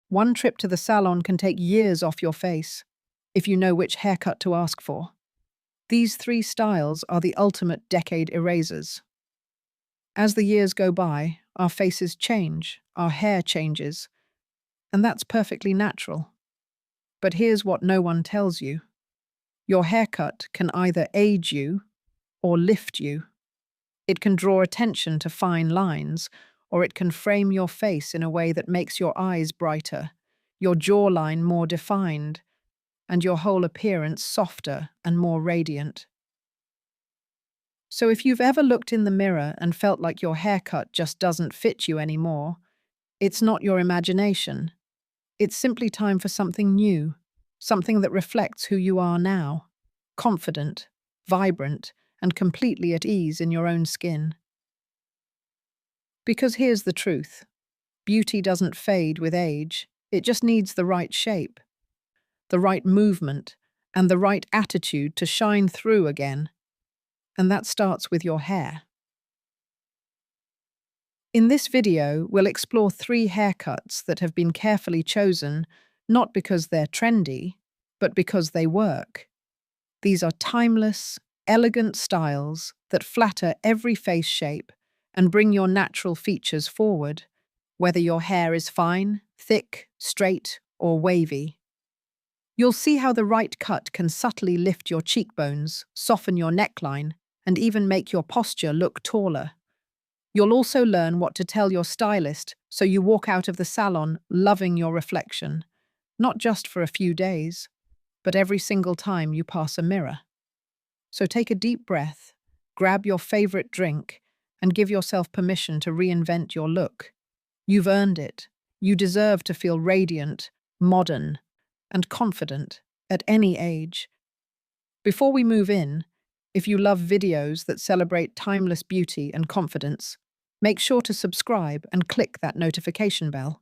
One trip to the salon can take years off your face, if you know which haircut to ask for. These three styles are the ultimate decade erasers. As the years go by, our faces change, our hair changes, and that's perfectly natural. But here's what no one tells you. Your haircut can either age you or lift you. It can draw attention to fine lines, or it can frame your face in a way that makes your eyes brighter, your jawline more defined, and your whole appearance softer and more radiant. So if you've ever looked in the mirror and felt like your haircut just doesn't fit you anymore, it's not your imagination. It's simply time for something new, something that reflects who you are now, confident, vibrant, and completely at ease in your own skin. Because here's the truth. Beauty doesn't fade with age. It just needs the right shape, the right movement, and the right attitude to shine through again. And that starts with your hair. In this video, we'll explore 3 haircuts that have been carefully chosen, not because they're trendy, but because they work. These are timeless, elegant styles that flatter every face shape and bring your natural features forward, whether your hair is fine, thick, straight, or wavy. You'll see how the right cut can subtly lift your cheekbones, soften your neckline, and even make your posture look taller. You'll also learn what to tell your stylist so you walk out of the salon loving your reflection, not just for a few days, but every single time you pass a mirror. So take a deep breath, grab your favorite drink, and give yourself permission to reinvent your look. You've earned it. You deserve to feel radiant, modern, and confident at any age. Before we move in, if you love videos that celebrate timeless beauty and confidence, make sure to subscribe and click that notification bell.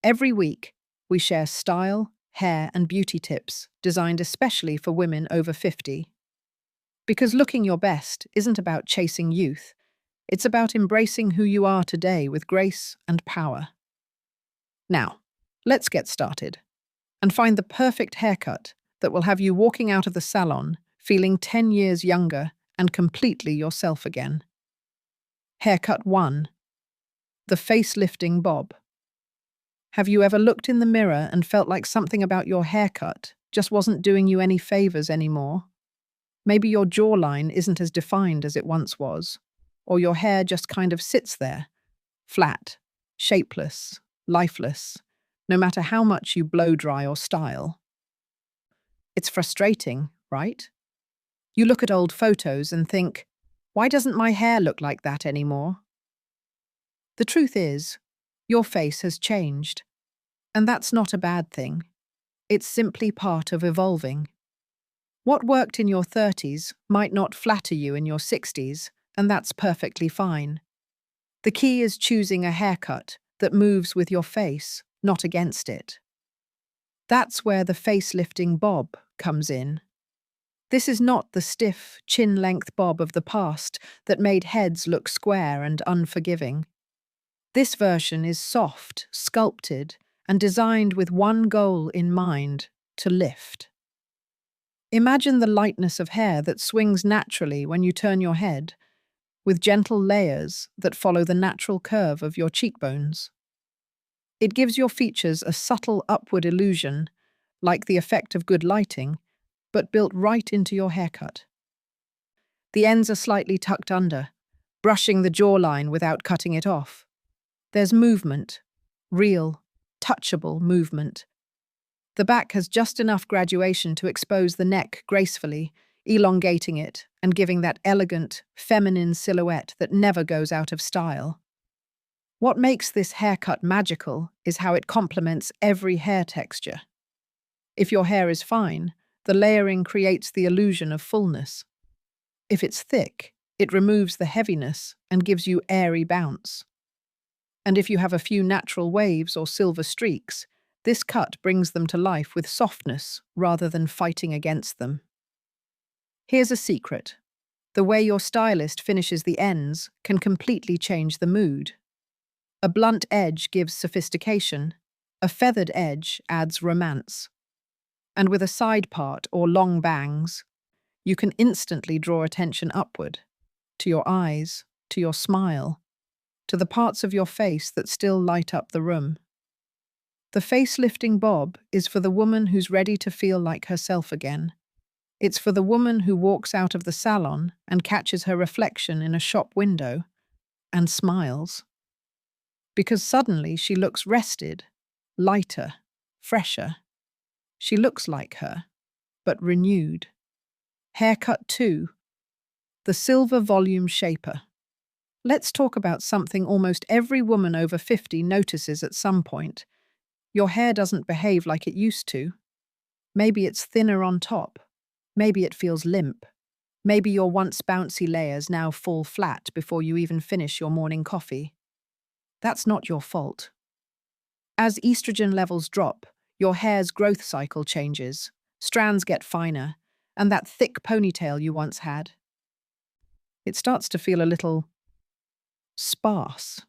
Every week, we share style, hair, and beauty tips designed especially for women over 50. Because looking your best isn't about chasing youth, it's about embracing who you are today with grace and power. Now, let's get started and find the perfect haircut that will have you walking out of the salon feeling 10 years younger and completely yourself again. Haircut 1. The face-lifting bob. Have you ever looked in the mirror and felt like something about your haircut just wasn't doing you any favors anymore? Maybe your jawline isn't as defined as it once was, or your hair just kind of sits there, flat, shapeless, lifeless, no matter how much you blow dry or style. It's frustrating, right? You look at old photos and think, why doesn't my hair look like that anymore? The truth is, your face has changed. And that's not a bad thing. It's simply part of evolving. What worked in your 30s might not flatter you in your 60s, and that's perfectly fine. The key is choosing a haircut that moves with your face, not against it. That's where the face-lifting bob comes in. This is not the stiff, chin-length bob of the past that made heads look square and unforgiving. This version is soft, sculpted, and designed with one goal in mind: to lift. Imagine the lightness of hair that swings naturally when you turn your head, with gentle layers that follow the natural curve of your cheekbones. It gives your features a subtle upward illusion, like the effect of good lighting, but built right into your haircut. The ends are slightly tucked under, brushing the jawline without cutting it off. There's movement, real, touchable movement. The back has just enough graduation to expose the neck gracefully, elongating it and giving that elegant, feminine silhouette that never goes out of style. What makes this haircut magical is how it complements every hair texture. If your hair is fine, the layering creates the illusion of fullness. If it's thick, it removes the heaviness and gives you airy bounce. And if you have a few natural waves or silver streaks, this cut brings them to life with softness rather than fighting against them. Here's a secret. The way your stylist finishes the ends can completely change the mood. A blunt edge gives sophistication, A feathered edge adds romance. And with a side part or long bangs, you can instantly draw attention upward, to your eyes, to your smile, to the parts of your face that still light up the room. The face-lifting bob is for the woman who's ready to feel like herself again. It's for the woman who walks out of the salon and catches her reflection in a shop window and smiles. Because suddenly she looks rested, lighter, fresher. She looks like her, but renewed. Haircut 2. The Silver Volume Shaper. Let's talk about something almost every woman over 50 notices at some point. Your hair doesn't behave like it used to. Maybe it's thinner on top. Maybe it feels limp. Maybe your once bouncy layers now fall flat before you even finish your morning coffee. That's not your fault. As estrogen levels drop, your hair's growth cycle changes, strands get finer, and that thick ponytail you once had, it starts to feel a little sparse.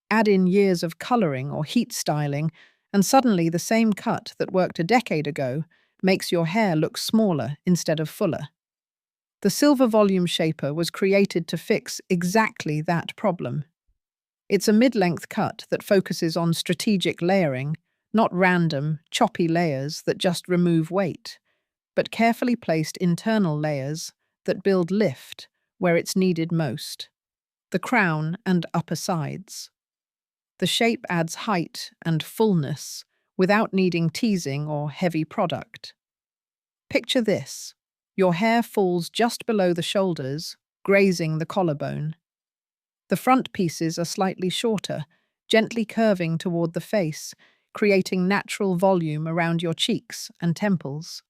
Add in years of coloring or heat styling, and suddenly the same cut that worked a decade ago makes your hair look smaller instead of fuller. The Silver Volume Shaper was created to fix exactly that problem. It's a mid-length cut that focuses on strategic layering, not random, choppy layers that just remove weight, but carefully placed internal layers that build lift where it's needed most: the crown and upper sides. The shape adds height and fullness without needing teasing or heavy product. Picture this. Your hair falls just below the shoulders, grazing the collarbone. The front pieces are slightly shorter, gently curving toward the face, creating natural volume around your cheeks and temples.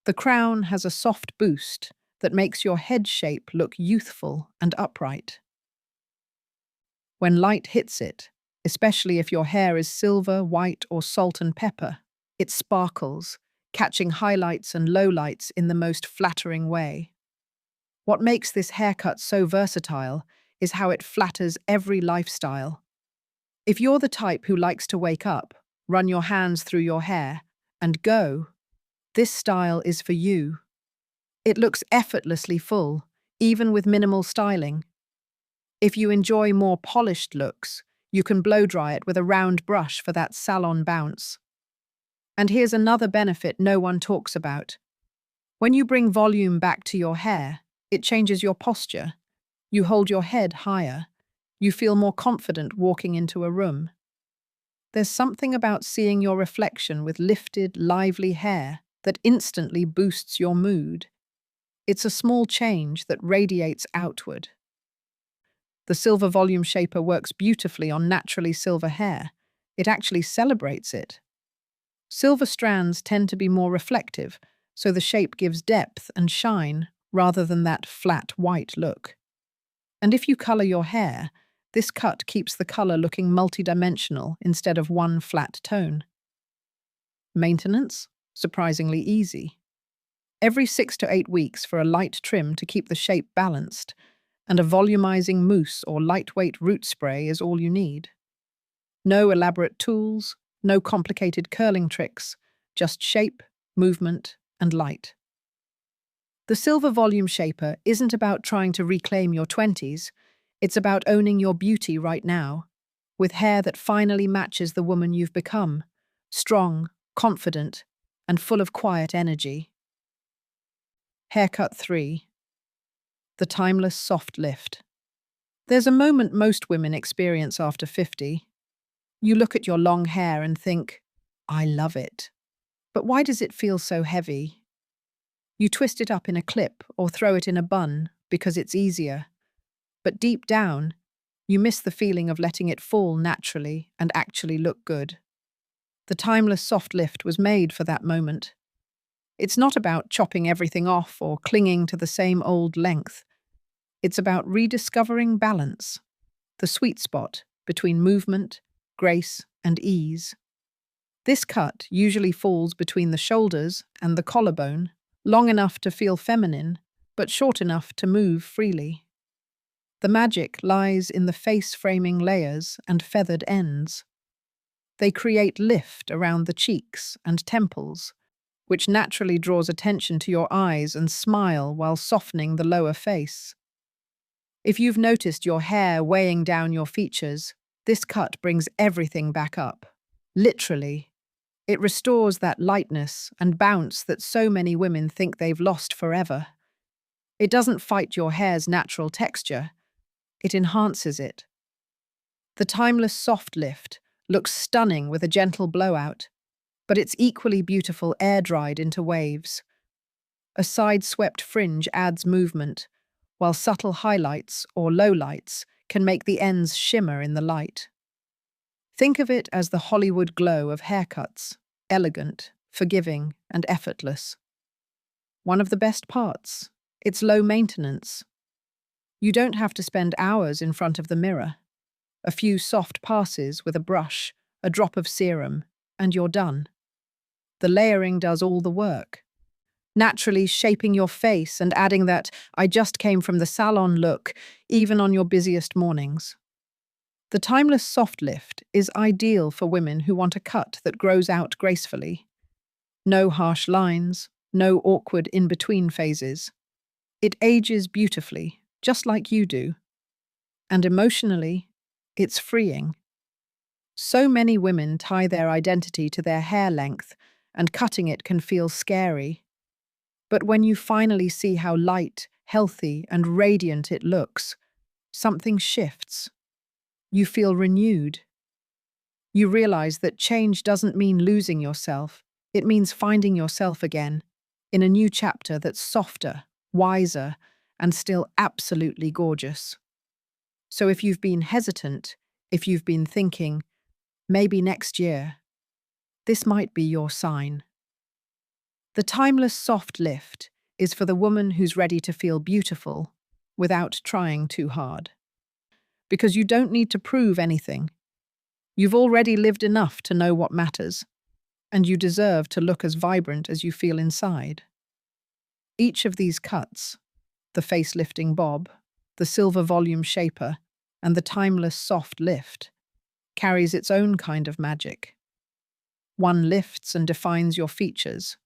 The crown has a soft boost that makes your head shape look youthful and upright. When light hits it, especially if your hair is silver, white, or salt and pepper, it sparkles, catching highlights and lowlights in the most flattering way. What makes this haircut so versatile is how it flatters every lifestyle. If you're the type who likes to wake up, run your hands through your hair, and go, this style is for you. It looks effortlessly full, even with minimal styling. If you enjoy more polished looks, you can blow-dry it with a round brush for that salon bounce. And here's another benefit no one talks about. When you bring volume back to your hair, it changes your posture. You hold your head higher. You feel more confident walking into a room. There's something about seeing your reflection with lifted, lively hair that instantly boosts your mood. It's a small change that radiates outward. The Silver Volume Shaper works beautifully on naturally silver hair. It actually celebrates it. Silver strands tend to be more reflective, so the shape gives depth and shine rather than that flat white look. And if you color your hair, this cut keeps the color looking multidimensional instead of one flat tone. Maintenance? Surprisingly easy. Every 6 to 8 weeks for a light trim to keep the shape balanced, and a volumizing mousse or lightweight root spray is all you need. No elaborate tools, no complicated curling tricks, just shape, movement, and light. The Silver Volume Shaper isn't about trying to reclaim your 20s, it's about owning your beauty right now, with hair that finally matches the woman you've become, strong, confident, and full of quiet energy. Haircut 3. The Timeless Soft Lift. There's a moment most women experience after 50. You look at your long hair and think, I love it. But why does it feel so heavy? You twist it up in a clip or throw it in a bun because it's easier. But deep down, you miss the feeling of letting it fall naturally and actually look good. The Timeless Soft Lift was made for that moment. It's not about chopping everything off or clinging to the same old length. It's about rediscovering balance, the sweet spot between movement, grace, and ease. This cut usually falls between the shoulders and the collarbone, long enough to feel feminine, but short enough to move freely. The magic lies in the face-framing layers and feathered ends. They create lift around the cheeks and temples, which naturally draws attention to your eyes and smile while softening the lower face. If you've noticed your hair weighing down your features, this cut brings everything back up. Literally. It restores that lightness and bounce that so many women think they've lost forever. It doesn't fight your hair's natural texture, it enhances it. The timeless soft lift looks stunning with a gentle blowout, but it's equally beautiful air-dried into waves. A side-swept fringe adds movement, while subtle highlights or lowlights can make the ends shimmer in the light. Think of it as the Hollywood glow of haircuts, elegant, forgiving, and effortless. One of the best parts, it's low maintenance. You don't have to spend hours in front of the mirror. A few soft passes with a brush, a drop of serum, and you're done. The layering does all the work, naturally shaping your face and adding that "I just came from the salon" look, even on your busiest mornings. The timeless soft lift is ideal for women who want a cut that grows out gracefully. No harsh lines, no awkward in-between phases. It ages beautifully, just like you do. And emotionally, it's freeing. So many women tie their identity to their hair length, and cutting it can feel scary. But when you finally see how light, healthy, and radiant it looks, something shifts. You feel renewed. You realize that change doesn't mean losing yourself, it means finding yourself again, in a new chapter that's softer, wiser, and still absolutely gorgeous. So if you've been hesitant, if you've been thinking, maybe next year, this might be your sign. The timeless soft lift is for the woman who's ready to feel beautiful without trying too hard. Because you don't need to prove anything. You've already lived enough to know what matters, and you deserve to look as vibrant as you feel inside. Each of these cuts, the face-lifting bob, the silver volume shaper, and the timeless soft lift, carries its own kind of magic. One lifts and defines your features,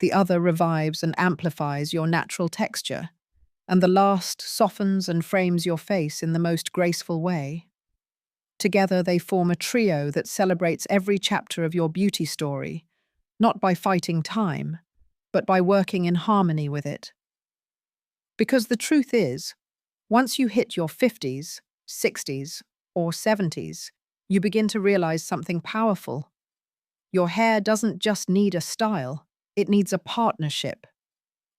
the other revives and amplifies your natural texture, and the last softens and frames your face in the most graceful way. Together they form a trio that celebrates every chapter of your beauty story, not by fighting time, but by working in harmony with it. Because the truth is, once you hit your 50s, 60s, or 70s, you begin to realize something powerful. Your hair doesn't just need a style, it needs a partnership.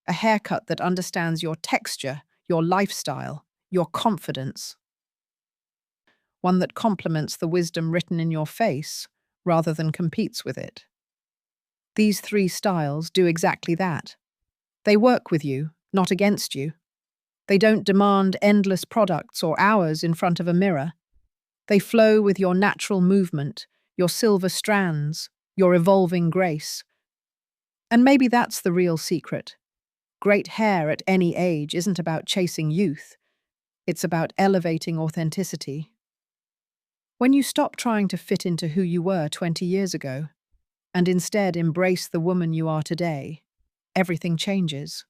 A haircut that understands your texture, your lifestyle, your confidence. One that complements the wisdom written in your face, rather than competes with it. These three styles do exactly that. They work with you, not against you. They don't demand endless products or hours in front of a mirror. They flow with your natural movement, your silver strands, your evolving grace. And maybe that's the real secret. Great hair at any age isn't about chasing youth. It's about elevating authenticity. When you stop trying to fit into who you were 20 years ago, and instead embrace the woman you are today, everything changes.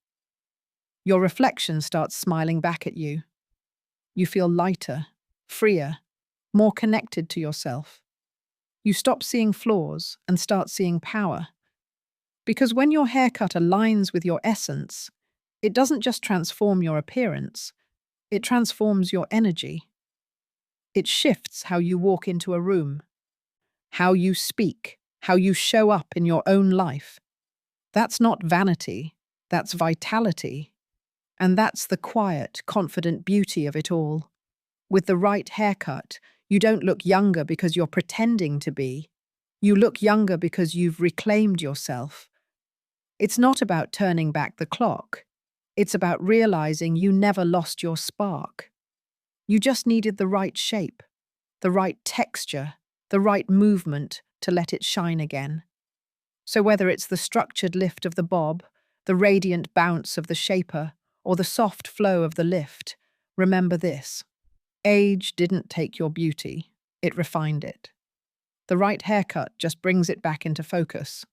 Your reflection starts smiling back at you. You feel lighter, freer, more connected to yourself. You stop seeing flaws and start seeing power. Because when your haircut aligns with your essence, it doesn't just transform your appearance, it transforms your energy. It shifts how you walk into a room, how you speak, how you show up in your own life. That's not vanity, that's vitality. And that's the quiet, confident beauty of it all. With the right haircut, you don't look younger because you're pretending to be. You look younger because you've reclaimed yourself. It's not about turning back the clock. It's about realizing you never lost your spark. You just needed the right shape, the right texture, the right movement to let it shine again. So whether it's the structured lift of the bob, the radiant bounce of the shaper, or the soft flow of the lift, remember this. Age didn't take your beauty, it refined it. The right haircut just brings it back into focus.